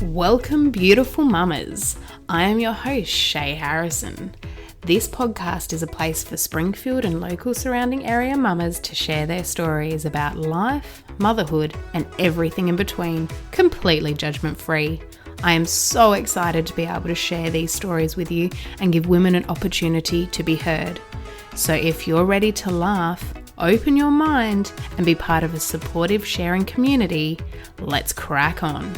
Welcome, beautiful mamas. I am your host, Shay Harrison. This podcast is a place for Springfield and local surrounding area mamas to share their stories about life, motherhood, and everything in between, completely judgment-free. I am so excited to be able to share these stories with you and give women an opportunity to be heard. So if you're ready to laugh, open your mind, and be part of a supportive sharing community, let's crack on.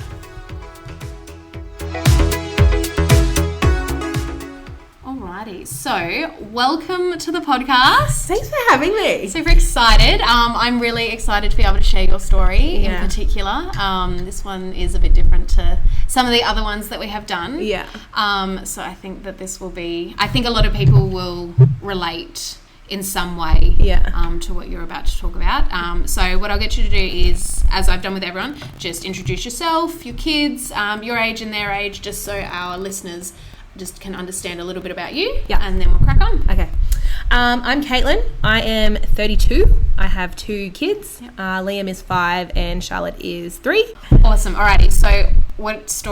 Alrighty, so welcome to the podcast. Thanks for having me. Super excited. I'm really excited to be able to share your story in particular. This one is a bit different to some of the other ones that we have done. Yeah. So I think that this will be, I think a lot of people will relate in some way to what you're about to talk about. So what I'll get you to do is, as I've done with everyone, just introduce yourself, your kids, your age and their age, just so our listeners just can understand a little bit about you. Yeah. And then we'll crack on. Okay. I'm Kaitlin. I am 32. I have 2 kids. Yep. Liam is 5 and Charlotte is 3. Awesome. Alrighty. So what's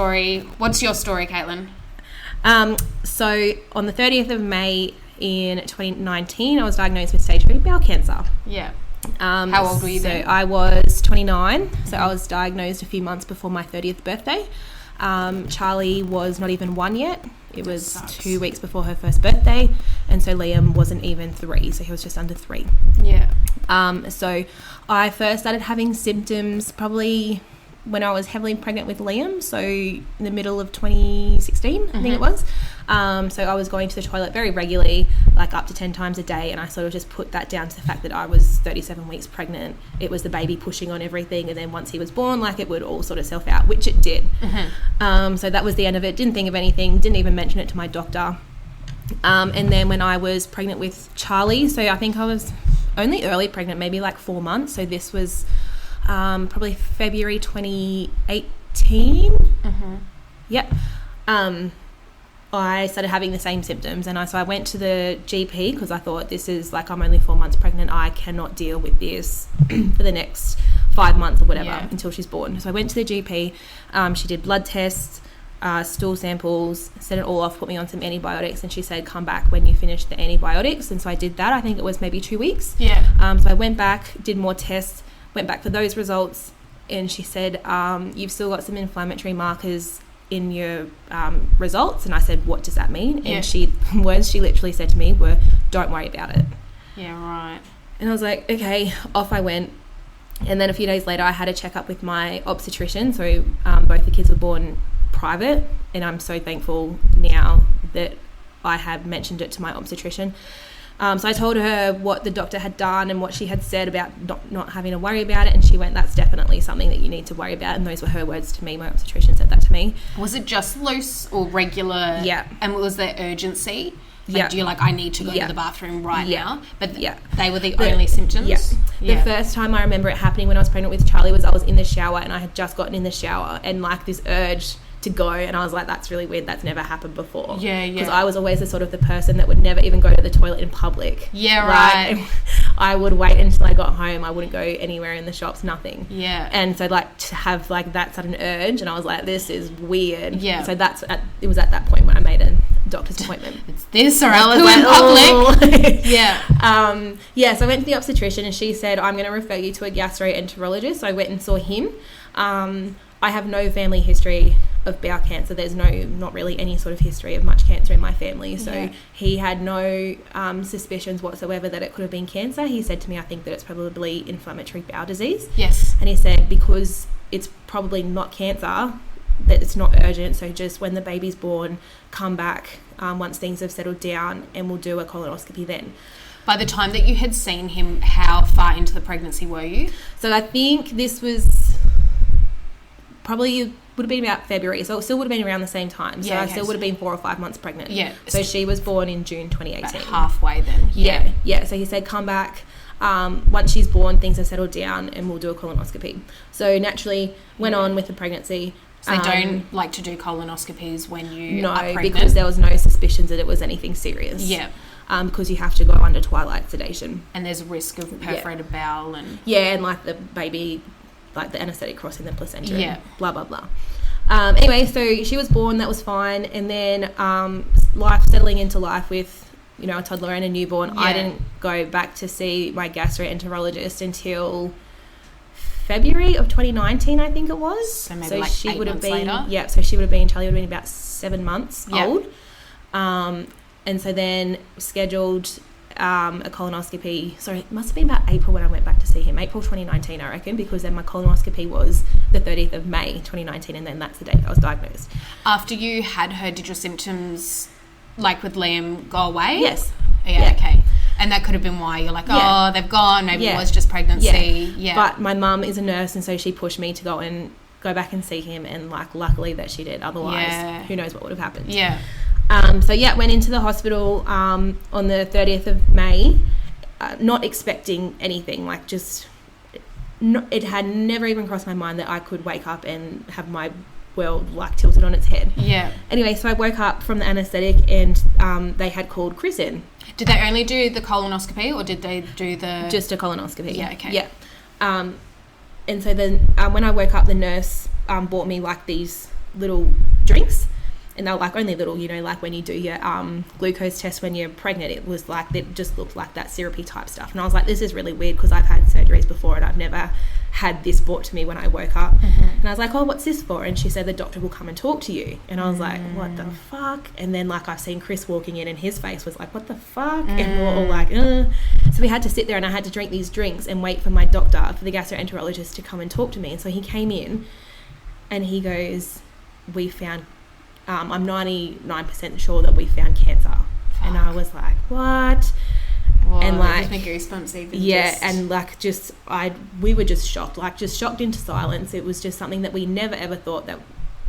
your story, Kaitlin? So on the 30th of May in 2019, I was diagnosed with stage 3 bowel cancer. Yeah. How old were you then? So I was 29. So I was diagnosed a few months before my 30th birthday. Charlie was not even 1 yet. It was 2 weeks before her first birthday, and so Liam wasn't even 3, so he was just under 3. Yeah. So I first started having symptoms probably when I was heavily pregnant with Liam, so in the middle of 2016, I think it was. So I was going to the toilet very regularly, like up to 10 times a day, and I sort of just put that down to the fact that I was 37 weeks pregnant. It was the baby pushing on everything, and then once he was born, like it would all sort of self out, which it did. So that was the end of it. Didn't think of anything, didn't even mention it to my doctor. And then when I was pregnant with Charlie, so I think I was only early pregnant, maybe like 4 months. So this was probably February 2018. Yep. I started having the same symptoms, and so I went to the GP because I thought, this is like, I'm only 4 months pregnant, I cannot deal with this for the next 5 months or whatever until she's born. So I went to the GP. She did blood tests, stool samples, sent it all off, put me on some antibiotics, and she said, come back when you finish the antibiotics. And so I did that. I think it was maybe 2 weeks. So I went back, did more tests, went back for those results, and she said, you've still got some inflammatory markers in your results. And I said, what does that mean? And words she literally said to me were, don't worry about it. Yeah, right. And I was like, okay, off I went. And then a few days later I had a checkup with my obstetrician. So both the kids were born private, and I'm so thankful now that I have mentioned it to my obstetrician. So I told her what the doctor had done and what she had said about not having to worry about it, and she went, that's definitely something that you need to worry about. And those were her words to me. My obstetrician said that to me. Was it just loose or regular? Yeah. And was there urgency? Like, do you I need to go to the bathroom right now? But they were the only symptoms? The first time I remember it happening when I was pregnant with Charlie was I was in the shower, and I had just gotten in the shower, and like this urge to go, and I was like, that's really weird, that's never happened before. Because I was always the person that would never even go to the toilet in public. Right. I would wait until I got home. I wouldn't go anywhere in the shops, nothing. And so to have like that sudden urge, and I was like, this is weird. So it was at that point when I made a doctor's appointment. It's this, or else in public. So I went to the obstetrician, and she said, I'm going to refer you to a gastroenterologist. So I went and saw him. I have no family history of bowel cancer. There's not really any sort of history of much cancer in my family. So he had no suspicions whatsoever that it could have been cancer. He said to me, I think that it's probably inflammatory bowel disease. And he said, because it's probably not cancer, that it's not urgent. So just when the baby's born, come back once things have settled down, and we'll do a colonoscopy then. By the time that you had seen him, how far into the pregnancy were you? So I think this was probably would have been about February, so it still would have been around the same time. So I still would have been 4 or 5 months pregnant. So she was born in June 2018. About halfway then. So he said, come back once she's born, things have settled down, and we'll do a colonoscopy. So naturally went on with the pregnancy. So they don't like to do colonoscopies when you are pregnant? No, because there was no suspicions that it was anything serious. Because you have to go under twilight sedation. And there's a risk of perforated bowel and... and like the baby, like the anaesthetic crossing the placenta, and blah, blah, blah. Anyway, so she was born, that was fine. And then settling into life with, you know, a toddler and a newborn. Yeah. I didn't go back to see my gastroenterologist until February of 2019, I think it was. So maybe like she 8 would have months been, later. yeah, so she would have been, Charlie would have been about 7 months Yeah. old. And so then scheduled a colonoscopy. Sorry, it must have been about April when I went back to see him. April 2019, I reckon, because then my colonoscopy was the 30th of May 2019, and then that's the date I was diagnosed. After you had her, did your symptoms, like with Liam, go away? Yes. Yeah, okay. And that could have been why you're like, Yeah. oh, they've gone. Maybe Yeah. it was just pregnancy. Yeah. But my mum is a nurse, and so she pushed me to go back and see him, and like luckily that she did. Otherwise, who knows what would have happened. Yeah. Went into the hospital on the 30th of May, not expecting anything, like just, it had never even crossed my mind that I could wake up and have my world like tilted on its head. Yeah. Anyway, so I woke up from the anaesthetic, and they had called Chris in. Did they only do the colonoscopy, or did they do the... Just a colonoscopy. Yeah, okay. Yeah. And so then when I woke up, the nurse bought me like these little drinks. And they were like only little, you know, like when you do your glucose test when you're pregnant, it was like, it just looked like that syrupy type stuff. And I was like, this is really weird because I've had surgeries before and I've never had this brought to me when I woke up. Mm-hmm. And I was like, oh, what's this for? And she said, the doctor will come and talk to you. And I was like, what the fuck? And then like I've seen Chris walking in and his face was like, what the fuck? And we're all like, So we had to sit there and I had to drink these drinks and wait for my doctor, for the gastroenterologist to come and talk to me. And so he came in and he goes, we found... I'm 99% sure that we found cancer. Fuck. And I was like, what? Whoa, and like, it gives me goosebumps even. Yeah, and like we were just shocked, like just shocked into silence. It was just something that we never ever thought that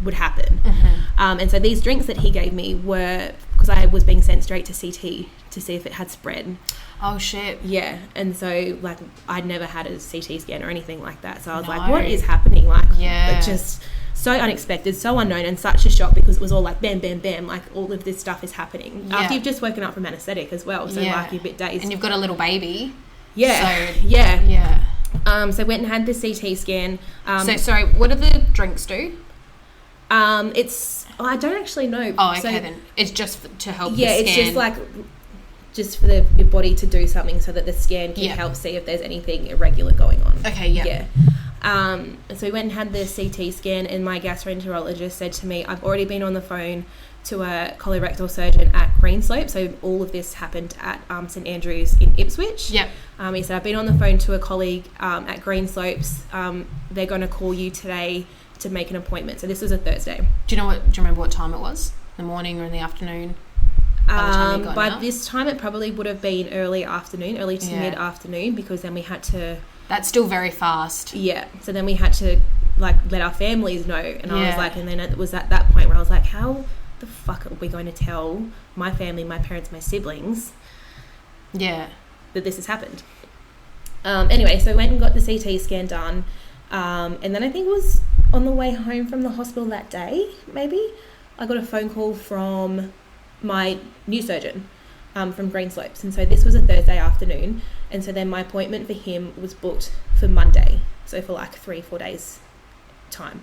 would happen. Mm-hmm. And so these drinks that he gave me were, because I was being sent straight to CT to see if it had spread. Oh shit. Yeah, and so like I'd never had a CT scan or anything like that. So I was No. like, what is happening? Like, Yeah. it just... so unexpected, so unknown, and such a shock because it was all like bam, bam, bam, like all of this stuff is happening after you've just woken up from anaesthetic as well. So like you're a bit dazed, and you've got a little baby. Yeah, so, yeah. So went and had the CT scan. So sorry, what do the drinks do? It's I don't actually know. Oh, okay, then it's just to help. Yeah, the scan. it's just like for your body to do something so that the scan can help see if there's anything irregular going on. Okay, yeah. So we went and had the CT scan, and my gastroenterologist said to me, I've already been on the phone to a colorectal surgeon at Greenslope. So all of this happened at St Andrews in Ipswich. Yep. He said, I've been on the phone to a colleague at Greenslopes. They're going to call you today to make an appointment. So this was a Thursday. Do you remember what time it was? The morning or in the afternoon? By this time it probably would have been early to mid-afternoon, because then we had to... That's still very fast. Yeah. So then we had to like let our families know. And I was like, and then it was at that point where I was like, how the fuck are we going to tell my family, my parents, my siblings that this has happened? Anyway, so I went and got the CT scan done. And then I think it was on the way home from the hospital that day, maybe, I got a phone call from my new surgeon from Greenslopes. And so this was a Thursday afternoon. And so then my appointment for him was booked for Monday. So for like 3-4 days time.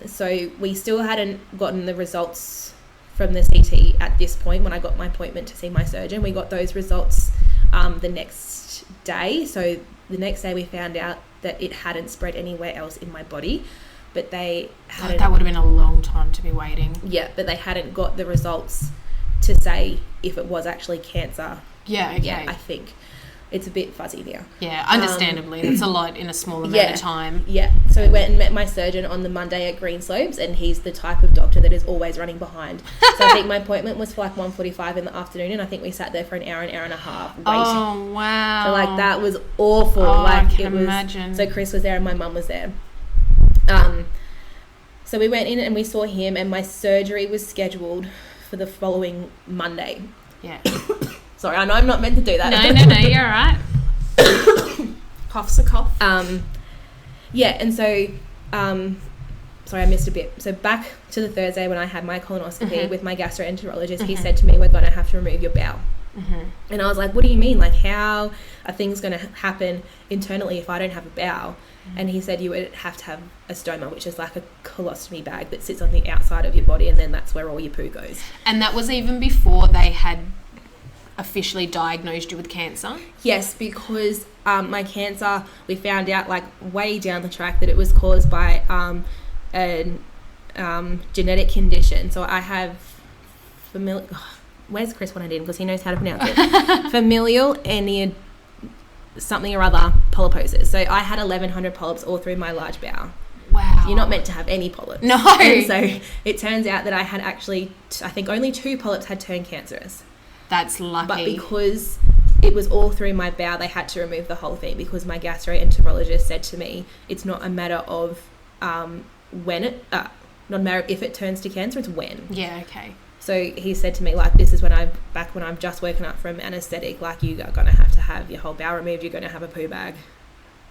So we still hadn't gotten the results from the CT at this point when I got my appointment to see my surgeon. We got those results the next day. So the next day we found out that it hadn't spread anywhere else in my body. But they hadn't... That would have been a long time to be waiting. Yeah, but they hadn't got the results to say if it was actually cancer. Yeah, okay. Yeah, I think. It's a bit fuzzy now. Yeah, understandably. That's a lot in a small amount of time. Yeah. So we went and met my surgeon on the Monday at Greenslopes, and he's the type of doctor that is always running behind. So I think my appointment was for like 1:45 in the afternoon, and I think we sat there for an hour and a half waiting. Oh, wow. So like that was awful. Oh, like I can imagine. So Chris was there and my mum was there. So we went in and we saw him, and my surgery was scheduled for the following Monday. Yeah. Sorry, I know I'm not meant to do that. No, you're all right. Cough's a cough. Yeah, and so, sorry, I missed a bit. So back to the Thursday when I had my colonoscopy with my gastroenterologist, he said to me, we're going to have to remove your bowel. And I was like, what do you mean? Like, how are things going to happen internally if I don't have a bowel? And he said you would have to have a stoma, which is like a colostomy bag that sits on the outside of your body, and then that's where all your poo goes. And that was even before they had officially diagnosed you with cancer? Yes, because my cancer, we found out like way down the track that it was caused by a genetic condition. So I have where's Chris when I did, because he knows how to pronounce it. Familial something or other polyposis. So I had 1,100 polyps all through my large bowel. Wow. You're not meant to have any polyps. No. And so it turns out that I had actually, I think only 2 polyps had turned cancerous. That's lucky. But because it was all through my bowel, they had to remove the whole thing, because my gastroenterologist said to me, it's not a matter of when it, not a matter of if it turns to cancer, it's when. Yeah, okay. So he said to me, like, this is when I'm just woken up from anaesthetic, like, you are going to have your whole bowel removed, you're going to have a poo bag.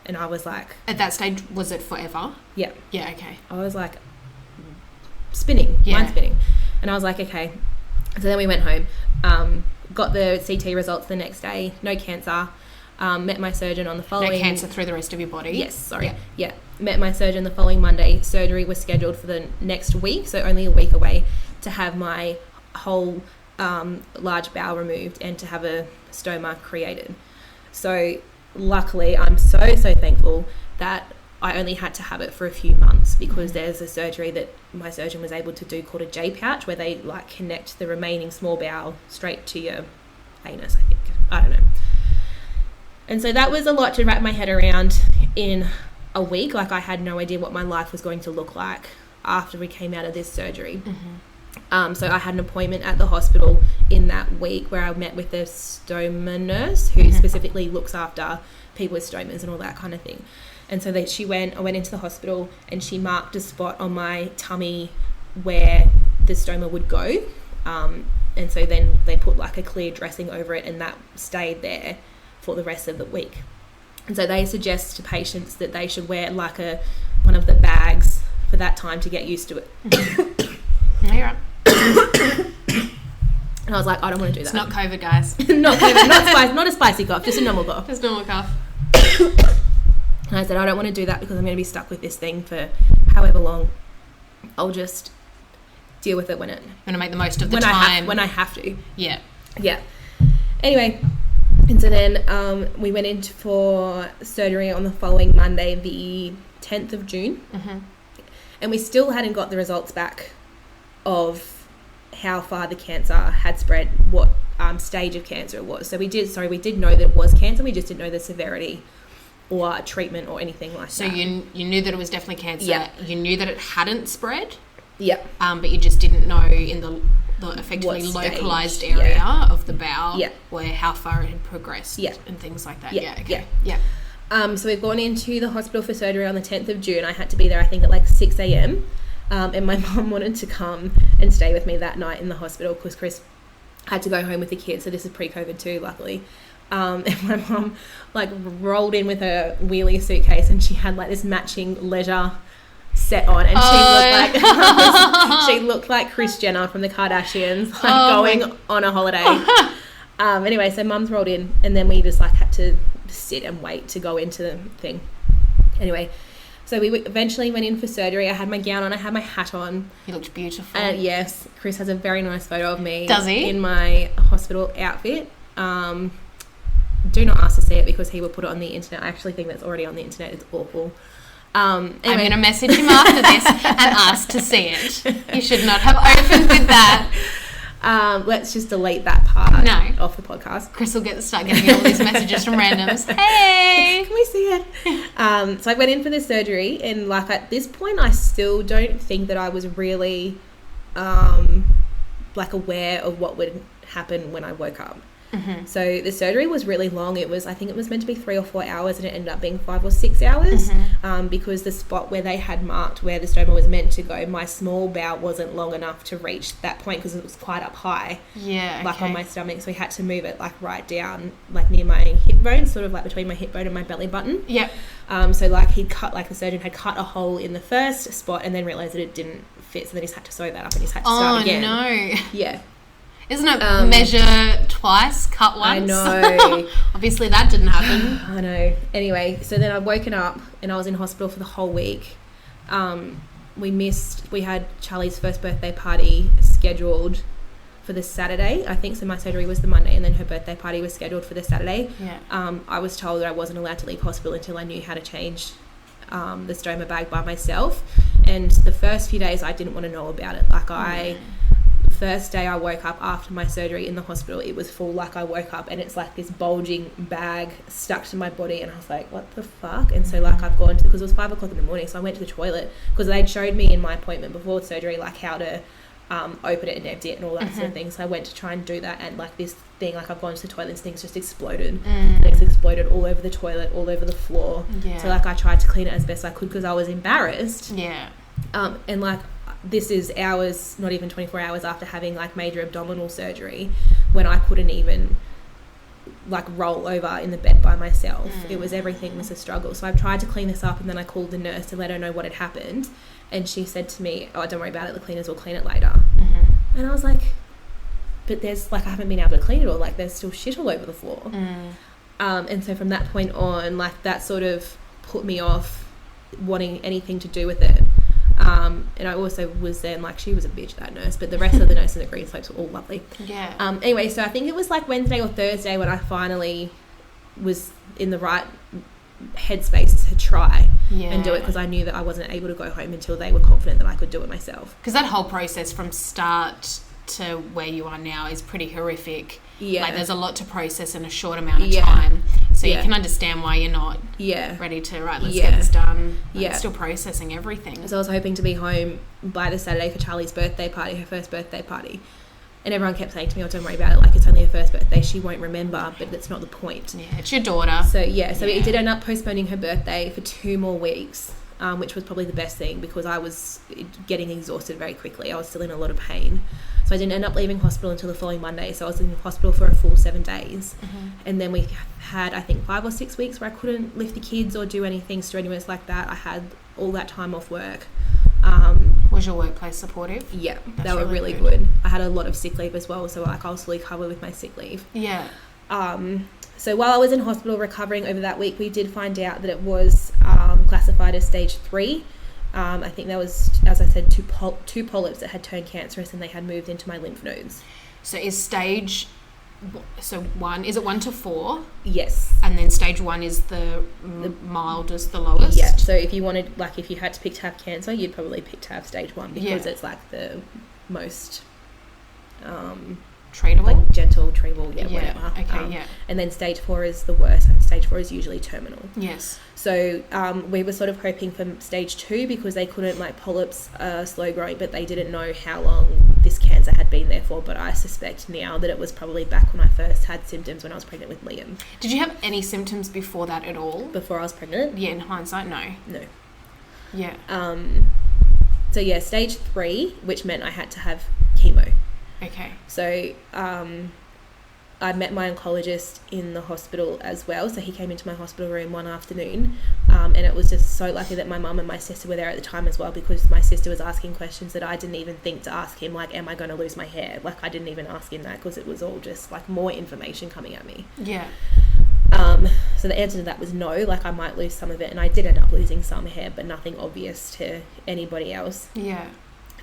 And I was like... At that stage, was it forever? Yeah. Yeah, okay. I was like, mind spinning. And I was like, okay. So then we went home, got the CT results the next day, no cancer, met my surgeon on the following... No cancer through the rest of your body? Yes, sorry. Yeah. Met my surgeon the following Monday. Surgery was scheduled for the next week, so only a week away, to have my whole large bowel removed and to have a stoma created. So luckily, I'm so thankful that I only had to have it for a few months, because there's a surgery that my surgeon was able to do called a J pouch, where they like connect the remaining small bowel straight to your anus, I think. I don't know. And so that was a lot to wrap my head around in a week. Like, I had no idea what my life was going to look like after we came out of this surgery. So I had an appointment at the hospital in that week where I met with the stoma nurse, who specifically looks after people with stomas and all that kind of thing. And so I went into the hospital, and she marked a spot on my tummy where the stoma would go. And so then they put like a clear dressing over it, and that stayed there for the rest of the week. And so they suggest to patients that they should wear like one of the bags for that time to get used to it. No, you're right. And I was like, I don't want to do that. It's not COVID, guys. Not COVID, not a spicy cough, just a normal cough. Just normal cough. And I said, I don't want to do that, because I'm going to be stuck with this thing for however long. I'll just deal with it when I'm going to make the most of the time. When I have to. Yeah. Yeah. Anyway, and so then we went in for surgery on the following Monday, the 10th of June. And we still hadn't got the results back of how far the cancer had spread, what stage of cancer it was. So we did know that it was cancer, we just didn't know the severity or treatment or anything like that. So you knew that it was definitely cancer. Yeah. You knew that it hadn't spread. Yeah. But you just didn't know in the effectively localized area of the bowel where how far it had progressed and things like that. So we've gone into the hospital for surgery on the 10th of June. I had to be there, I think, at like 6 a.m. And my mum wanted to come and stay with me that night in the hospital, because Chris had to go home with the kids. So this is pre-COVID too, luckily. And my mum like rolled in with her wheelie suitcase, and she had like this matching leisure set on, and she looked like Kris Jenner from the Kardashians, like going on a holiday. Anyway, so mum's rolled in, and then we just like had to sit and wait to go into the thing. Anyway, so we eventually went in for surgery. I had my gown on, I had my hat on. You looked beautiful. And yes, Chris has a very nice photo of me. Does he? In my hospital outfit. Do not ask to see it, because he will put it on the internet. I actually think that's already on the internet. It's awful. Anyway. I'm going to message him after this and ask to see it. You should not have opened with that. Let's just delete that part off the podcast. Chris will start getting all these messages from randoms. Hey! Can we see it? So I went in for the surgery, and like at this point, I still don't think that I was really like aware of what would happen when I woke up. So the surgery was really long. I think it was meant to be 3 or 4 hours, and it ended up being 5 or 6 hours, because the spot where they had marked where the stoma was meant to go, my small bowel wasn't long enough to reach that point, because it was quite up high, like on my stomach. So we had to move it like right down, like near my hip bone, sort of like between my hip bone and my belly button. So like the surgeon had cut a hole in the first spot, and then realised that it didn't fit, so then he's had to sew that up, and he's had to start again. Oh no. Yeah. Isn't it measure twice, cut once? I know. Obviously that didn't happen. I know. Anyway, so then I'd woken up and I was in hospital for the whole week. We had Charlie's first birthday party scheduled for the Saturday. I think so. My surgery was the Monday and then her birthday party was scheduled for the Saturday. Yeah. I was told that I wasn't allowed to leave hospital until I knew how to change the stoma bag by myself. And the first few days I didn't want to know about it. First day I woke up after my surgery in the hospital, it was full. Like I woke up and it's like this bulging bag stuck to my body and I was like, what the fuck? And so like I've gone to, because it was 5 o'clock in the morning, so I went to the toilet because they'd showed me in my appointment before surgery like how to open it and empty it and all that sort of thing. So I went to try and do that and like this thing, like I've gone to the toilet and this thing's just exploded. And it's exploded all over the toilet, all over the floor. Yeah. So like I tried to clean it as best I could because I was embarrassed. Yeah. And like this is hours, not even 24 hours after having like major abdominal surgery, when I couldn't even like roll over in the bed by myself. Everything was a struggle. So I've tried to clean this up and then I called the nurse to let her know what had happened. And she said to me, oh, don't worry about it, the cleaners will clean it later. And I was like, but there's like, I haven't been able to clean it all. Like there's still shit all over the floor. And so from that point on, like that sort of put me off wanting anything to do with it. And I also was then like, she was a bitch, that nurse, but the rest of the nurses at Green Slopes were all lovely. Yeah. Anyway, so I think it was like Wednesday or Thursday when I finally was in the right headspace to try and do it, because I knew that I wasn't able to go home until they were confident that I could do it myself. Because that whole process from start to where you are now is pretty horrific. Yeah. Like there's a lot to process in a short amount of time. So you can understand why you're not ready to, let's get this done. It's still processing everything. So I was hoping to be home by the Saturday for Charlie's birthday party, her first birthday party. And everyone kept saying to me, oh, don't worry about it. Like, it's only her first birthday. She won't remember, but that's not the point. Yeah, it's your daughter. So, it did end up postponing her birthday for 2 more weeks, which was probably the best thing because I was getting exhausted very quickly. I was still in a lot of pain. So I didn't end up leaving hospital until the following Monday. So I was in hospital for a full 7 days. And then we had, I think, 5 or 6 weeks where I couldn't lift the kids or do anything strenuous like that. I had all that time off work. Was your workplace supportive? Yeah, they were really good. I had a lot of sick leave as well, so like I was fully covered with my sick leave. Yeah. So while I was in hospital recovering over that week, we did find out that it was classified as stage 3. I think there was, as I said, two polyps that had turned cancerous and they had moved into my lymph nodes. So is stage... So 1, is it 1 to 4? Yes. And then stage 1 is the mildest, the lowest? Yeah, so if you wanted, like if you had to pick to have cancer, you'd probably pick to have stage 1 because it's like the most... treatable? Like gentle, treatable, whatever. Okay, And then stage 4 is the worst, and stage 4 is usually terminal. Yes. So we were sort of hoping for stage 2 because they couldn't, like polyps are slow growing, but they didn't know how long this cancer had been there for. But I suspect now that it was probably back when I first had symptoms when I was pregnant with Liam. Did you have any symptoms before that at all? Before I was pregnant? Yeah, in hindsight, no. No. Yeah. So yeah, stage 3, which meant I had to have chemo. Okay. So I met my oncologist in the hospital as well. So he came into my hospital room one afternoon, and it was just so lucky that my mum and my sister were there at the time as well, because my sister was asking questions that I didn't even think to ask him, like, am I going to lose my hair? Like, I didn't even ask him that because it was all just like more information coming at me. Yeah. So the answer to that was no, like I might lose some of it, and I did end up losing some hair, but nothing obvious to anybody else. Yeah.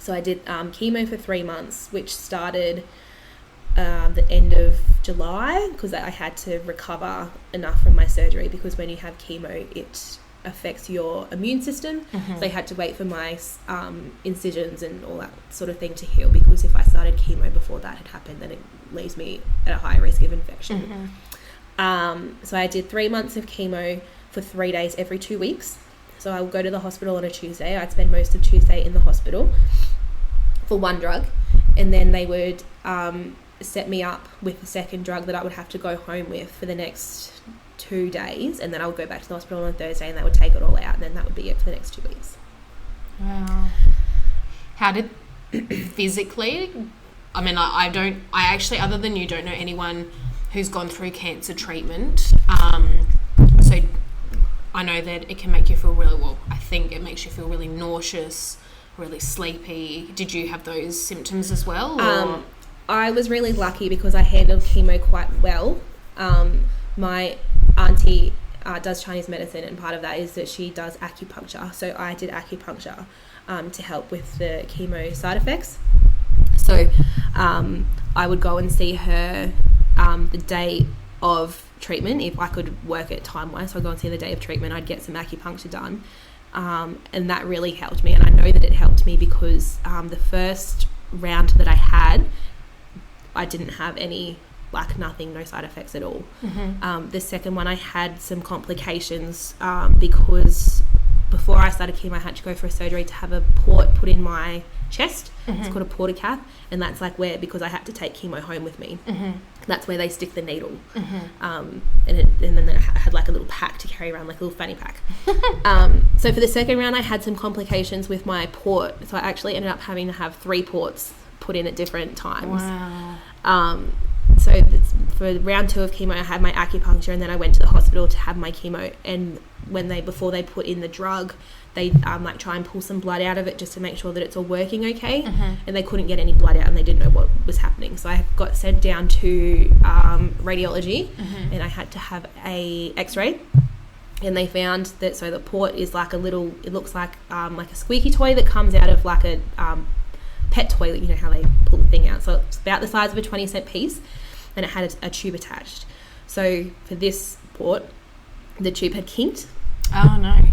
So I did chemo for 3 months, which started the end of July, because I had to recover enough from my surgery, because when you have chemo, it affects your immune system. So I had to wait for my incisions and all that sort of thing to heal, because if I started chemo before that had happened, then it leaves me at a high risk of infection. So I did 3 months of chemo for 3 days every 2 weeks. So I would go to the hospital on a Tuesday. I'd spend most of Tuesday in the hospital for one drug, and then they would set me up with a second drug that I would have to go home with for the next 2 days, and then I would go back to the hospital on Thursday and they would take it all out, and then that would be it for the next 2 weeks. Wow. How did physically, I mean, I actually, other than you, don't know anyone who's gone through cancer treatment, so I know that it can make you feel really, well, I think it makes you feel really nauseous, really sleepy. Did you have those symptoms as well? Or? I was really lucky because I handled chemo quite well. My auntie does Chinese medicine, and part of that is that she does acupuncture. So I did acupuncture to help with the chemo side effects. So I would go and see her the day of treatment if I could work it time-wise. So I'd go and see the day of treatment. I'd get some acupuncture done, and that really helped me. And I know that it helped me because the first round that I had, I didn't have any, like nothing, no side effects at all. The second one, I had some complications because before I started chemo, I had to go for a surgery to have a port put in my chest. It's called a portacath, and that's like where, because I had to take chemo home with me, that's where they stick the needle. And then I had like a little pack to carry around, like a little fanny pack. So for the second round, I had some complications with my port, so I actually ended up having to have 3 ports put in at different times. Wow. So for round 2 of chemo, I had my acupuncture, and then I went to the hospital to have my chemo. And before they put in the drug, they like try and pull some blood out of it just to make sure that it's all working okay. And they couldn't get any blood out, and they didn't know what was happening. So I got sent down to radiology, and I had to have a X-ray. And they found that, so the port is like it looks like a squeaky toy that comes out of like a pet toilet, you know how they pull the thing out. So it's about the size of a 20-cent piece, and it had a tube attached. So for this port, the tube had kinked. Oh no.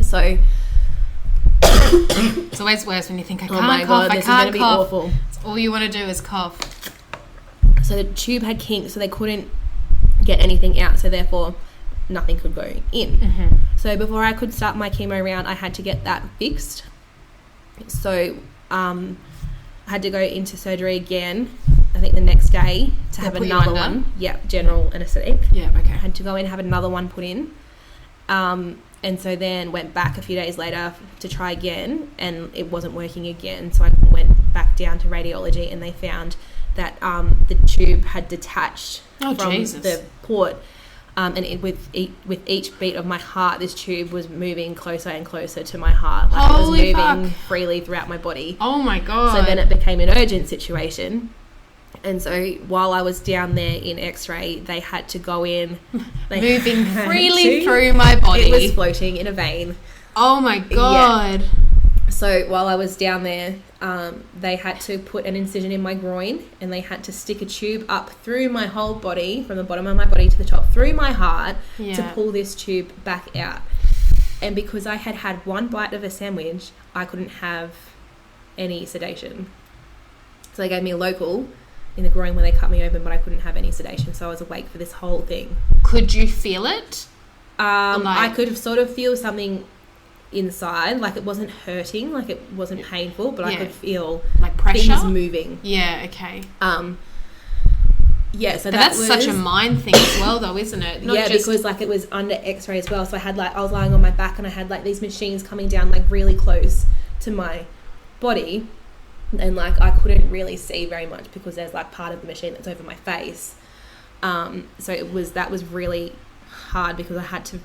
So it's always worse when you think I can't oh my cough, God, I this can't is going to be cough. awful. It's all you want to do is cough. So the tube had kinked, so they couldn't get anything out, so therefore nothing could go in. So before I could start my chemo round, I had to get that fixed. So I had to go into surgery again, I think the next day, to have another one. Yeah, general anaesthetic. Yeah, okay. I had to go in and have another one put in. And so then went back a few days later to try again, and it wasn't working again. So I went back down to radiology, and they found that the tube had detached from the port. And with each beat of my heart, this tube was moving closer and closer to my heart. Like Holy it was moving fuck. freely throughout my body. Oh my God. So then it became an urgent situation. And so while I was down there in X-ray, they had to go in. Moving freely through my body. It was floating in a vein. Oh my God. Yeah. So while I was down there, they had to put an incision in my groin, and they had to stick a tube up through my whole body, from the bottom of my body to the top, through my heart, to pull this tube back out. And because I had had one bite of a sandwich, I couldn't have any sedation. So they gave me a local in the groin where they cut me open, but I couldn't have any sedation, so I was awake for this whole thing. Could you feel it? I could sort of feel something inside, like it wasn't hurting, like it wasn't painful, but I could feel like pressure, things moving. Yeah, okay. Yeah, so but that's such a mind thing as well, though, isn't it? Not just because like it was under X-ray as well, so I was lying on my back, and I had like these machines coming down like really close to my body, and like I couldn't really see very much because there's like part of the machine that's over my face. So that was really hard because I had to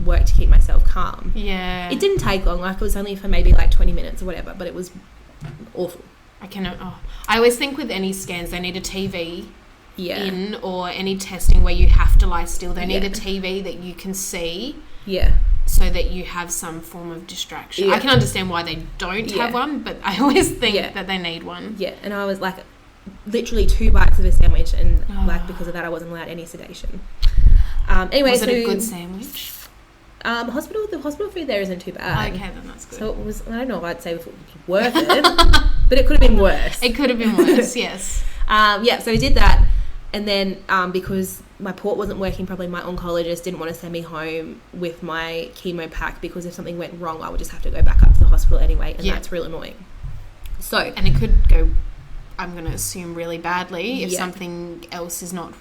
work to keep myself calm. Yeah. It didn't take long, like it was only for maybe like 20 minutes or whatever, but it was awful. I always think with any scans they need a TV in, or any testing where you have to lie still, they need a TV that you can see. Yeah. So that you have some form of distraction. I can understand why they don't have one, but I always think that they need one. Yeah, and I was like literally 2 bites of a sandwich, and like because of that I wasn't allowed any sedation. Anyway, was it a good sandwich? The hospital food there isn't too bad. Okay, then that's good. So it was, I don't know if I'd say it was worth it, but it could have been worse. It could have been worse, yes. So we did that, and then because my port wasn't working properly, my oncologist didn't want to send me home with my chemo pack, because if something went wrong I would just have to go back up to the hospital anyway, and that's real annoying. And it could go, I'm going to assume, really badly if something else is not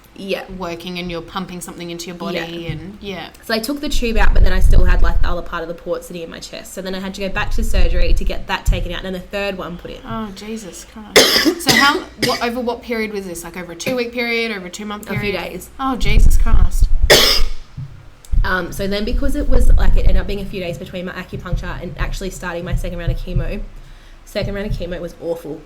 working and you're pumping something into your body. So I took the tube out, but then I still had like the other part of the port sitting in my chest. So then I had to go back to surgery to get that taken out, and then a third one put in. Oh, Jesus Christ. So over what period was this? Like over a 2-week period, over a 2-month period? A few days. Oh, Jesus Christ. So then because it was like, it ended up being a few days between my acupuncture and actually starting my second round of chemo. Second round of chemo was awful.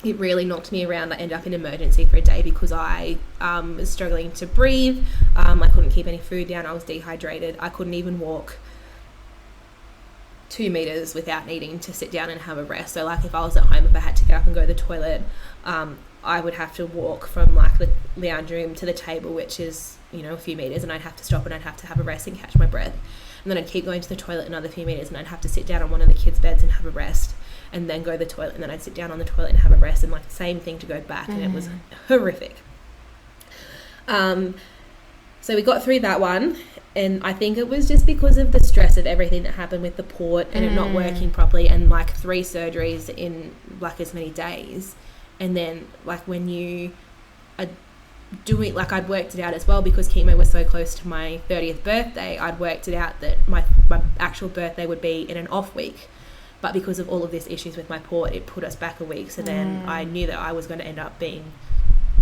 it really knocked me around. I ended up in emergency for a day because I was struggling to breathe. I couldn't keep any food down. I was dehydrated. I couldn't even walk 2 meters without needing to sit down and have a rest. So like if I was at home, if I had to get up and go to the toilet, I would have to walk from like the lounge room to the table, which is, you know, a few meters, and I'd have to stop and I'd have to have a rest and catch my breath. And then I'd keep going to the toilet another few meters, and I'd have to sit down on one of the kids' beds and have a rest, and then go to the toilet, and then I'd sit down on the toilet and have a rest, and like the same thing to go back. And it was horrific. So we got through that one, and I think it was just because of the stress of everything that happened with the port and it not working properly, and like 3 surgeries in like as many days. And then like when you are doing, like I'd worked it out as well, because chemo was so close to my 30th birthday, I'd worked it out that my actual birthday would be in an off week. But because of all of these issues with my port, it put us back a week. So then I knew that I was going to end up being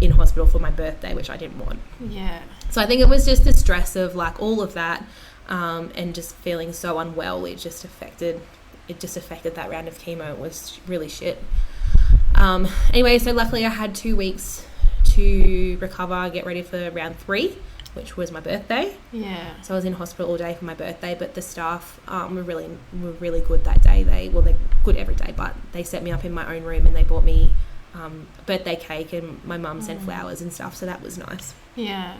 in hospital for my birthday, which I didn't want. Yeah. So I think it was just the stress of like all of that, and just feeling so unwell. It just affected that round of chemo. It was really shit. Anyway, so luckily I had 2 weeks to recover, get ready for round 3, which was my birthday. Yeah. So I was in hospital all day for my birthday, but the staff were really good that day. They're good every day, but they set me up in my own room and they bought me a birthday cake, and my mum sent flowers and stuff, so that was nice. Yeah.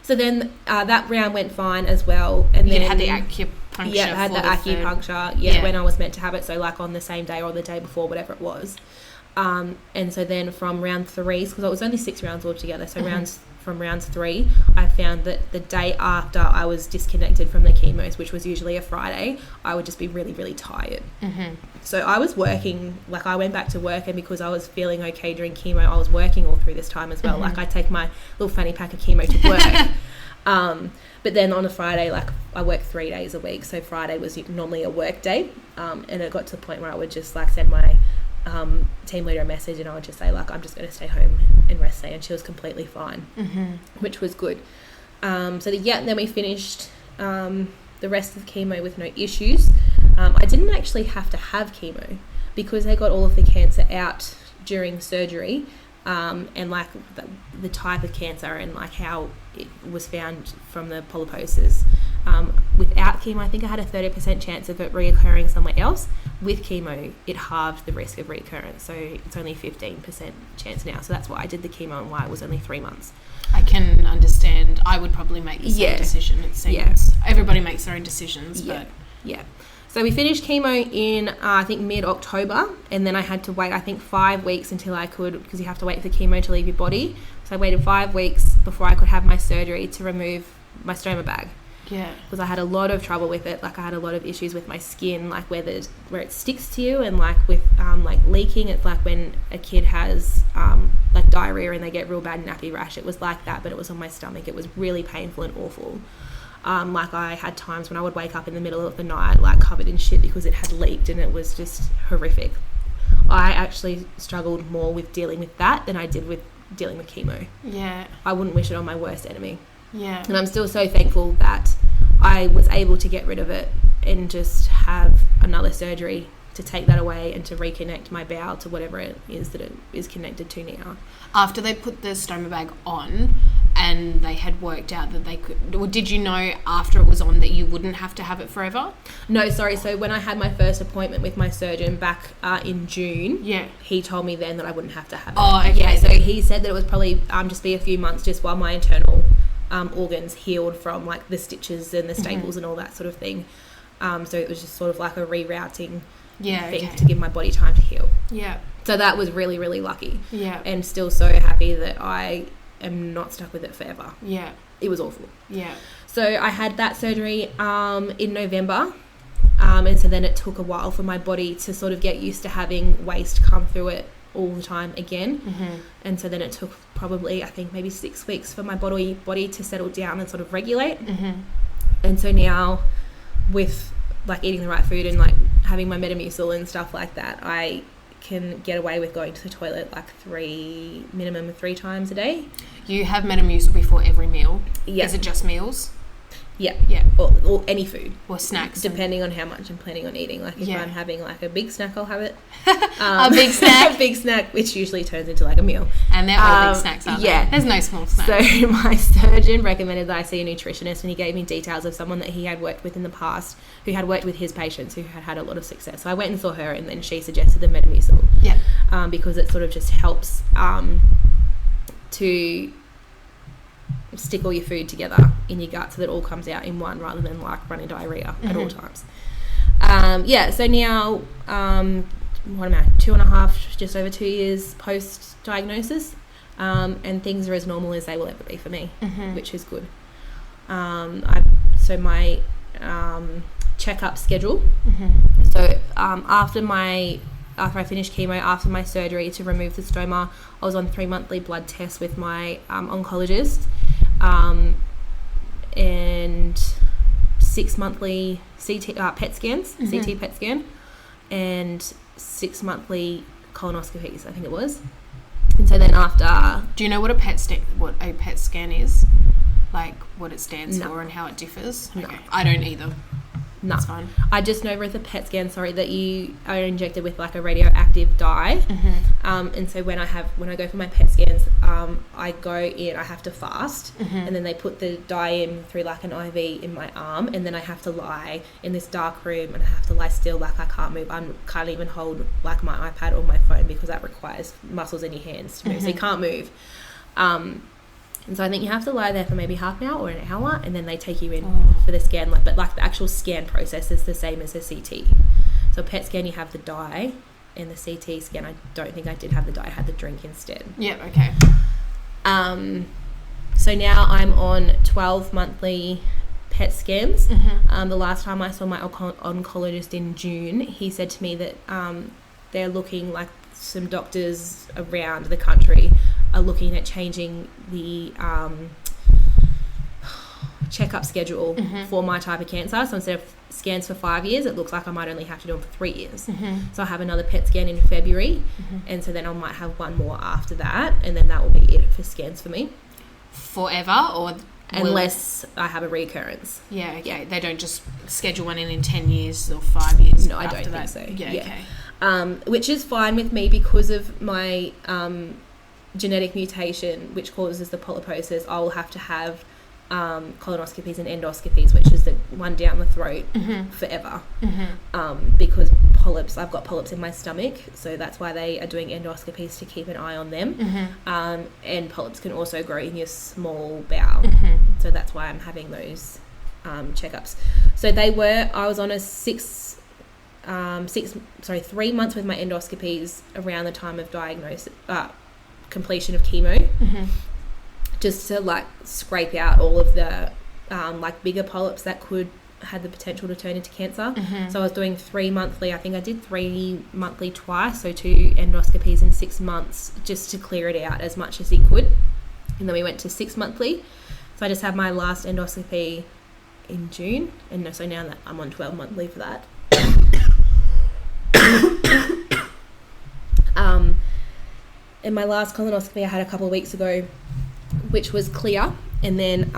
So then that round went fine as well. And then you had the acupuncture. Yeah, I had the acupuncture, when I was meant to have it, so like on the same day or the day before, whatever it was. And so then from round 3, because it was only 6 rounds altogether, so from round 3, I found that the day after I was disconnected from the chemos, which was usually a Friday, I would just be really, really tired. So I was working, like I went back to work, and because I was feeling okay during chemo, I was working all through this time as well. Like I take my little fanny pack of chemo to work. But then on a Friday, like I work 3 days a week, so Friday was normally a work day, and it got to the point where I would just like send my team leader a message, and I would just say like, I'm just going to stay home and rest today, and she was completely fine, which was good. Then we finished the rest of the chemo with no issues. I didn't actually have to have chemo because they got all of the cancer out during surgery, and like the type of cancer and like how it was found from the polyposis. Without chemo, I think I had a 30% chance of it reoccurring somewhere else. With chemo, it halved the risk of reoccurrence, so it's only 15% chance now. So that's why I did the chemo and why it was only 3 months. I can understand. I would probably make the same decision, it seems. Everybody makes their own decisions, but... Yeah. So we finished chemo in, I think, mid-October, and then I had to wait, I think, 5 weeks until I could, because you have to wait for chemo to leave your body. So I waited 5 weeks before I could have my surgery to remove my stoma bag. Yeah. Because I had a lot of trouble with it. Like I had a lot of issues with my skin, like where it sticks to you, and like with like leaking. It's like when a kid has like diarrhea and they get real bad nappy rash. It was like that, but it was on my stomach. It was really painful and awful. Like I had times when I would wake up in the middle of the night like covered in shit because it had leaked, and it was just horrific. I actually struggled more with dealing with that than I did with dealing with chemo. Yeah. I wouldn't wish it on my worst enemy. Yeah. And I'm still so thankful that I was able to get rid of it and just have another surgery to take that away and to reconnect my bowel to whatever it is that it is connected to now. After they put the stoma bag on and they had worked out that they could, or did you know after it was on that you wouldn't have to have it forever? No, sorry. So when I had my first appointment with my surgeon back in June, he told me then that I wouldn't have to have it. Oh, okay. Yeah, so he said that it was probably just be a few months just while my internal organs healed from like the stitches and the staples and all that sort of thing. So it was just sort of like a rerouting thing to give my body time to heal. Yeah. So that was really, really lucky. Yeah. And still so happy that I am not stuck with it forever. Yeah. It was awful. Yeah. So I had that surgery in November. And so then it took a while for my body to sort of get used to having waste come through it all the time again. And so then it took probably, I think, maybe 6 weeks for my body to settle down and sort of regulate. And so now with like eating the right food and like having my Metamucil and stuff like that, I can get away with going to the toilet like minimum 3 times a day. You have Metamucil before every meal? Yeah. Is it just meals? Yeah. Or any food. Or snacks. Depending on how much I'm planning on eating. Like if I'm having like a big snack, I'll have it. A big snack? A big snack, which usually turns into like a meal. And they're all big snacks, aren't they? There's no small snacks. So my surgeon recommended that I see a nutritionist, and he gave me details of someone that he had worked with in the past who had worked with his patients who had had a lot of success. So I went and saw her, and then she suggested the Metamucil. Yeah. Because it sort of just helps to stick all your food together in your gut so that it all comes out in one rather than like running diarrhea at all times. So now what am I, 2.5, just over 2 years post diagnosis, and things are as normal as they will ever be for me, which is good. So my checkup schedule, so after I finished chemo, after my surgery to remove the stoma, I was on 3 monthly blood tests with my oncologist, and 6 monthly CT PET scans, CT PET scan, and 6 monthly colonoscopies, I think it was. And so then after... Do you know what a PET scan is? Like what it stands for and how it differs? No. Okay. I don't either. No. That's fine. I just know with a PET scan, that you are injected with like a radioactive dye. And so when I go for my PET scans, I go in, I have to fast, and then they put the dye in through like an IV in my arm, and then I have to lie in this dark room, and I have to lie still, like I can't move. I can't even hold like my iPad or my phone because that requires muscles in your hands to move, so you can't move. And so I think you have to lie there for maybe half an hour or an hour, and then they take you in for the scan. But like the actual scan process is the same as the CT. So PET scan, you have the dye, and the CT scan, I don't think I did have the dye. I had the drink instead. Yeah. Okay. So now I'm on 12 monthly PET scans. The last time I saw my oncologist in June, he said to me that they're looking, like some doctors around the country are looking at changing the checkup schedule for my type of cancer. So instead of scans for 5 years, it looks like I might only have to do them for 3 years. So I have another PET scan in February, and so then I might have one more after that, and then that will be it for scans for me. Forever, or unless I have a recurrence. Yeah, okay. Yeah. They don't just schedule one in 10 years or 5 years. No, I don't think so. Yeah, okay. Which is fine with me because of my genetic mutation, which causes the polyposis. I will have to have colonoscopies and endoscopies, which is the one down the throat forever, because polyps, I've got polyps in my stomach, so that's why they are doing endoscopies to keep an eye on them. And polyps can also grow in your small bowel, so that's why I'm having those checkups. So I was on a 3 months with my endoscopies around the time of diagnosis, completion of chemo, just to like scrape out all of the like bigger polyps that could had the potential to turn into cancer. So I was doing 3 monthly. I think I did 3 monthly twice, so 2 endoscopies in 6 months, just to clear it out as much as it could. And then we went to 6 monthly. So I just had my last endoscopy in June, and so now that I'm on 12 monthly for that. And my last colonoscopy I had a couple of weeks ago, which was clear, and then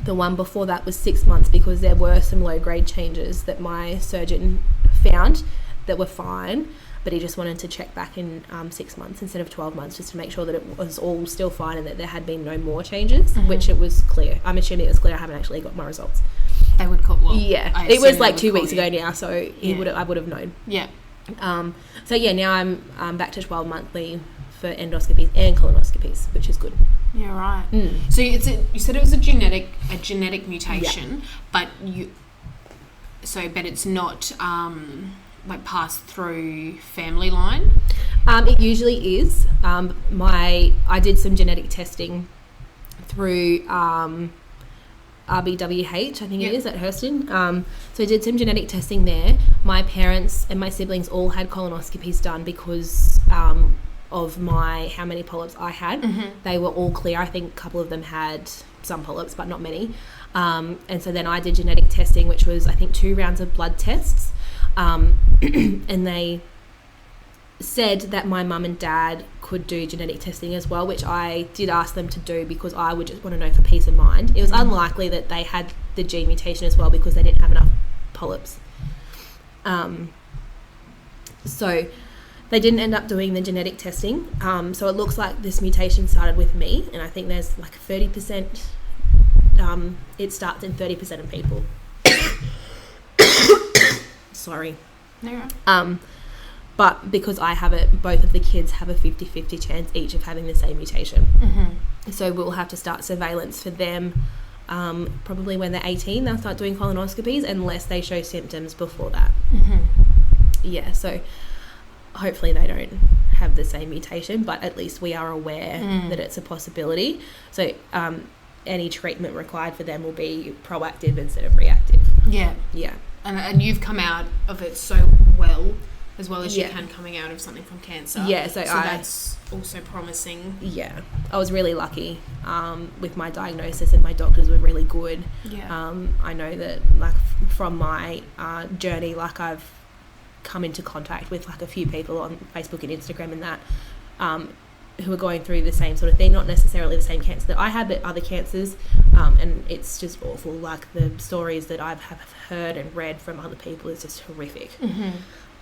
the one before that was 6 months, because there were some low-grade changes that my surgeon found that were fine, but he just wanted to check back in 6 months instead of 12 months, just to make sure that it was all still fine and that there had been no more changes, which it was clear. I'm assuming it was clear. I haven't actually got my results. They would call, well, yeah, it was like 2 weeks ago now, so I would have known. Yeah. So yeah, now I'm back to 12 monthly for endoscopies and colonoscopies, which is good. Yeah, right. So you said it was a genetic mutation, but it's not like passed through family line. It usually is. I did some genetic testing through RBWH, I think it is, at Hurston. So I did some genetic testing there. My parents and my siblings all had colonoscopies done because of how many polyps I had. They were all clear. I think a couple of them had some polyps, but not many. And so then I did genetic testing, which was, I think, 2 rounds of blood tests. And they said that my mum and dad could do genetic testing as well, which I did ask them to do because I would just want to know for peace of mind. It was unlikely that they had the gene mutation as well because they didn't have enough polyps. So they didn't end up doing the genetic testing. So it looks like this mutation started with me, and I think there's like 30%. It starts in 30% of people. Sorry. No. But because I have it, both of the kids have a 50-50 chance each of having the same mutation. So we'll have to start surveillance for them. Probably when they're 18, they'll start doing colonoscopies unless they show symptoms before that. Yeah, so hopefully they don't have the same mutation, but at least we are aware that it's a possibility. So any treatment required for them will be proactive instead of reactive. Yeah. Yeah. And you've come out of it so well as you can, coming out of something from cancer. Yeah, so that's also promising. Yeah, I was really lucky with my diagnosis, and my doctors were really good. Yeah. I know that, like, from my journey, like, I've come into contact with, like, a few people on Facebook and Instagram and that who are going through the same sort of thing, not necessarily the same cancer that I had, but other cancers, and it's just awful. Like, the stories that I've heard and read from other people is just horrific.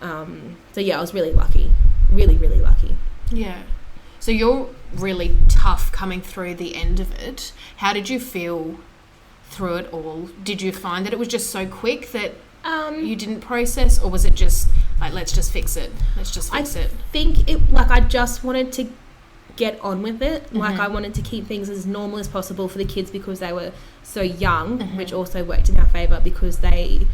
So yeah, I was really lucky, really, really lucky. Yeah. So you're really tough coming through the end of it. How did you feel through it all? Did you find that it was just so quick that you didn't process, or was it just like, let's just fix it? I think it, like, I just wanted to get on with it. Like, I wanted to keep things as normal as possible for the kids because they were so young, which also worked in our favour because they,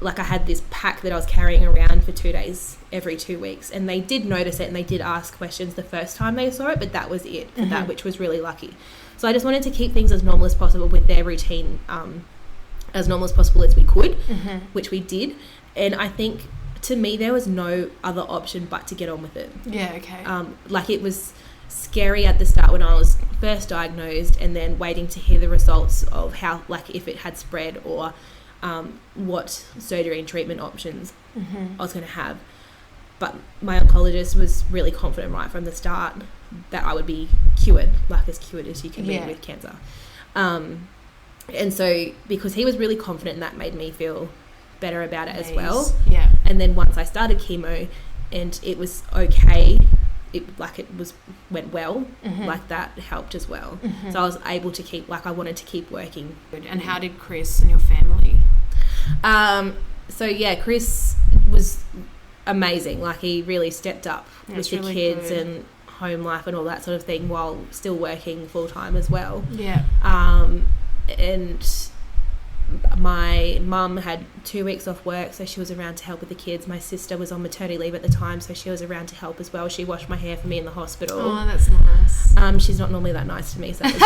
like, I had this pack that I was carrying around for 2 days every 2 weeks, and they did notice it and they did ask questions the first time they saw it, but that was it for that, which was really lucky. So I just wanted to keep things as normal as possible with their routine, as normal as possible as we could, which we did. And I think, to me, there was no other option but to get on with it. Yeah, okay. Like, it was scary at the start when I was first diagnosed, and then waiting to hear the results of how, like, if it had spread or what surgery and treatment options I was going to have. But my oncologist was really confident right from the start that I would be cured, like as cured as you can be with cancer. And so, because he was really confident, that made me feel better about it as well. Yeah. And then once I started chemo and it was okay, went well, like, that helped as well. So I was able to keep, like, I wanted to keep working. And how did Chris and your family? So yeah, Chris was amazing. Like, he really stepped up with the really kids and home life and all that sort of thing while still working full time as well. Yeah. And my mum had 2 weeks off work, so she was around to help with the kids. My sister was on maternity leave at the time, so she was around to help as well. She washed my hair for me in the hospital. Oh, that's nice. She's not normally that nice to me, so that was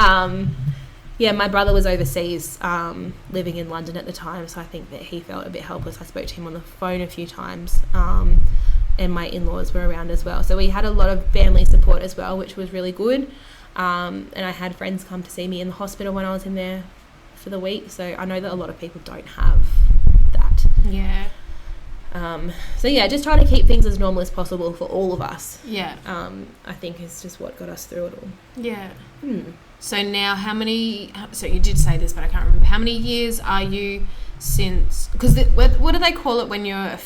really nice. Yeah, my brother was overseas, living in London at the time, so I think that he felt a bit helpless. I spoke to him on the phone a few times, and my in-laws were around as well. So we had a lot of family support as well, which was really good. And I had friends come to see me in the hospital when I was in there for the week, so I know that a lot of people don't have that. Yeah. So yeah, just trying to keep things as normal as possible for all of us. Yeah. I think is just what got us through it all. Yeah. So now so you did say this, but I can't remember. How many years are you since, because what do they call it when you're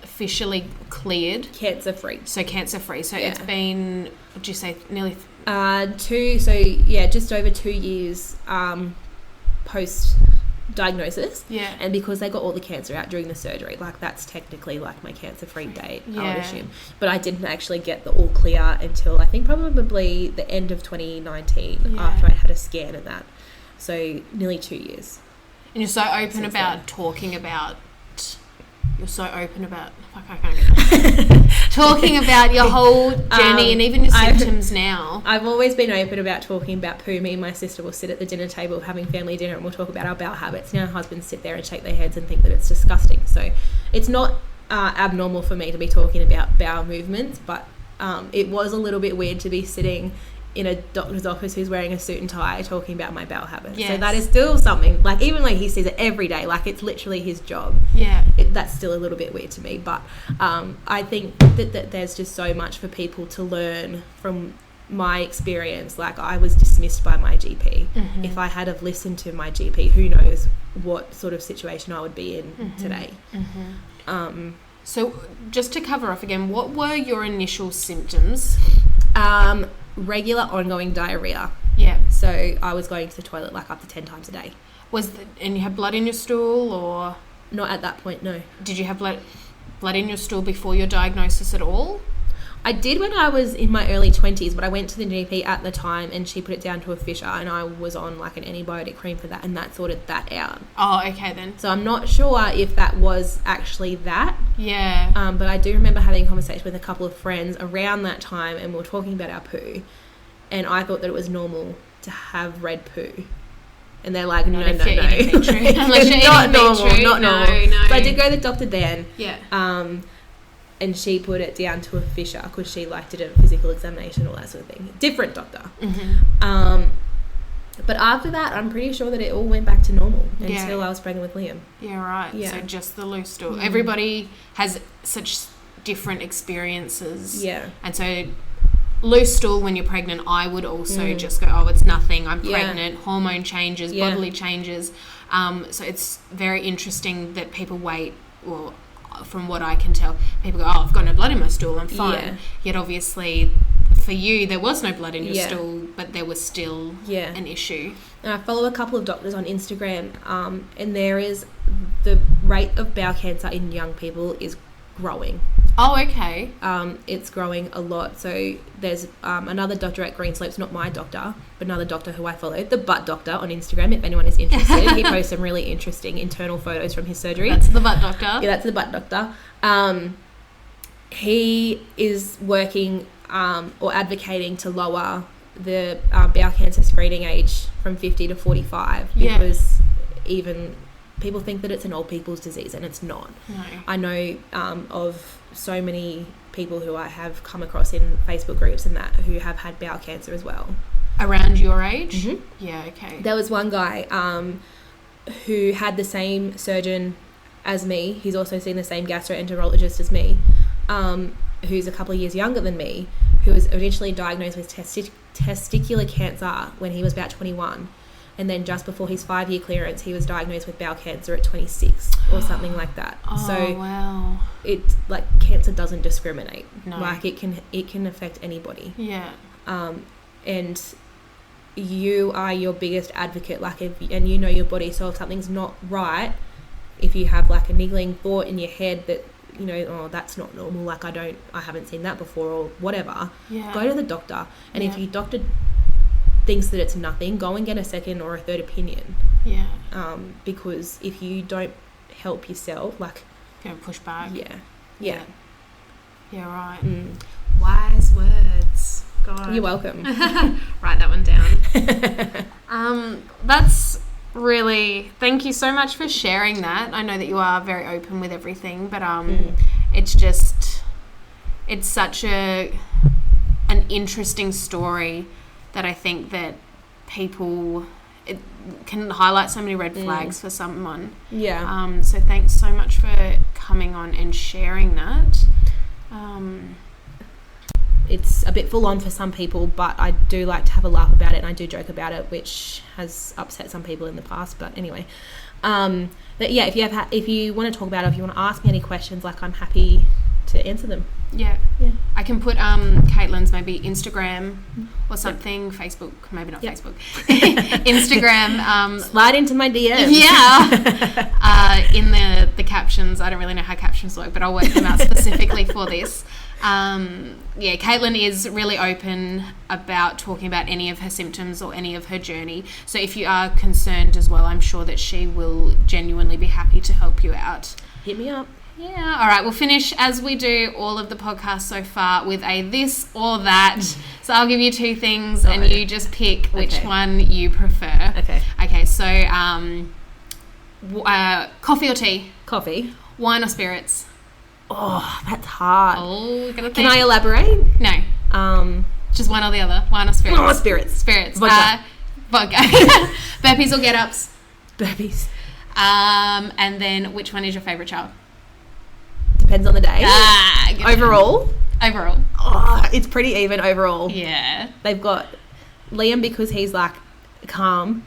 officially cleared? Cancer free. So cancer free. So it's been, would you say, nearly... just over 2 years post diagnosis. Yeah. And because they got all the cancer out during the surgery, like, that's technically like my cancer free date, I would assume. But I didn't actually get the all clear until I think probably the end of 2019 after I had a scan and that. So nearly 2 years. And you're so open about talking about I can't get that. Talking about your whole journey and even your symptoms now. I've always been open about talking about poo. Me and my sister will sit at the dinner table having family dinner and we'll talk about our bowel habits. And our husbands sit there and shake their heads and think that it's disgusting. So it's not abnormal for me to be talking about bowel movements, but it was a little bit weird to be sitting in a doctor's office who's wearing a suit and tie talking about my bowel habits. Yes. So that is still something, like, even like he sees it every day, like it's literally his job. Yeah. That's still a little bit weird to me, but I think that there's just so much for people to learn from my experience. Like, I was dismissed by my GP. Mm-hmm. If I had have listened to my GP, who knows what sort of situation I would be in today. Mm-hmm. So just to cover off again, what were your initial symptoms? Regular ongoing diarrhea. Yeah. So I was going to the toilet like up to 10 times a day. And you had blood in your stool, or Not at that point, no. did you have blood in your stool before your diagnosis at all? I did when I was in my early 20s, but I went to the GP at the time and she put it down to a fissure, and I was on like an antibiotic cream for that, and that sorted that out. Oh, okay then. So I'm not sure if that was actually that. Yeah. But I do remember having a conversation with a couple of friends around that time, and we were talking about our poo, and I thought that it was normal to have red poo. And they're like, no. Unless you're eating Not normal. No. So I did go to the doctor then. Yeah. And she put it down to a fissure because she did a physical examination, all that sort of thing. Different doctor. Mm-hmm. But after that, I'm pretty sure that it all went back to normal until I was pregnant with Liam. Yeah, right. Yeah. So just the loose stool. Everybody has such different experiences. Yeah. And so loose stool when you're pregnant, I would also just go, oh, it's nothing. I'm pregnant. Hormone changes, bodily changes. So it's very interesting that people wait, well, from what I can tell, people go, oh, I've got no blood in my stool, I'm fine. Yeah. Yet obviously for you there was no blood in your stool, but there was still an issue. And I follow a couple of doctors on Instagram, and there is the rate of bowel cancer in young people is growing. Oh, okay. It's growing a lot. So there's another doctor at Green Slopes, not my doctor, but another doctor who I follow, the butt doctor on Instagram, if anyone is interested. He posts some really interesting internal photos from his surgery. That's the butt doctor? Yeah, that's the butt doctor. He is working or advocating to lower the bowel cancer screening age from 50 to 45 because even people think that it's an old people's disease, and it's not. No. I know of so many people who I have come across in Facebook groups and that who have had bowel cancer as well. Around your age? Mm-hmm. Yeah, okay. There was one guy who had the same surgeon as me. He's also seen the same gastroenterologist as me, who's a couple of years younger than me, who was originally diagnosed with testicular cancer when he was about 21. And then just before his 5-year clearance, he was diagnosed with bowel cancer at 26 or something like that. Oh, so wow. It, like, cancer doesn't discriminate. No. Like, it can affect anybody. Yeah. And you are your biggest advocate, like, and you know your body. So if something's not right, if you have like a niggling thought in your head that, you know, oh, that's not normal, like I haven't seen that before or whatever, go to the doctor. And if your doctor thinks that it's nothing, go and get a second or a third opinion. Yeah. Because if you don't help yourself, like, you're gonna push back. Yeah, right. Wise words. God. You're welcome. Write that one down. That's really, thank you so much for sharing that. I know that you are very open with everything, but it's such an interesting story that I think that it can highlight so many red flags for someone. Yeah. So thanks so much for coming on and sharing that. It's a bit full on for some people, but I do like to have a laugh about it, and I do joke about it, which has upset some people in the past. But anyway, but yeah, if you want to talk about it, if you want to ask me any questions, like, I'm happy to answer them. Yeah. I can put Kaitlin's maybe Instagram or something, Facebook, maybe not Facebook, Instagram. Slide into my DMs. Yeah. In the captions. I don't really know how captions work, but I'll work them out specifically for this. Kaitlin is really open about talking about any of her symptoms or any of her journey. So if you are concerned as well, I'm sure that she will genuinely be happy to help you out. Hit me up. Yeah. All right. We'll finish as we do all of the podcasts so far with a this or that. So I'll give you two things and you just pick which one you prefer. Okay. So, coffee or tea? Coffee. Wine or spirits? Oh, that's hard. Oh, can I elaborate? No. Just one or the other. Wine or spirits? Oh, spirits. Spirits. Vodka. Vodka. Burpees or get-ups? Burpees. And then which one is your favourite child? Depends on the day. Overall? Oh, it's pretty even overall. Yeah. They've got Liam because he's like calm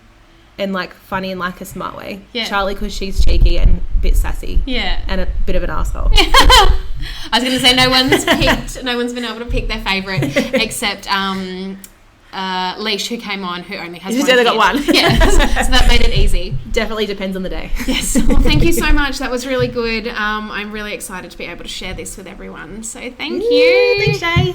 and like funny in like a smart way. Yeah. Charlie because she's cheeky and a bit sassy. Yeah. And a bit of an asshole. I was going to say no one's been able to pick their favourite except Leash, who came on, who only has She's one only kid. got one. Yeah, so that made it easy. Definitely depends on the day. Yes. Well, thank you so much. That was really good. I'm really excited to be able to share this with everyone. So thank you. Thanks, Shay.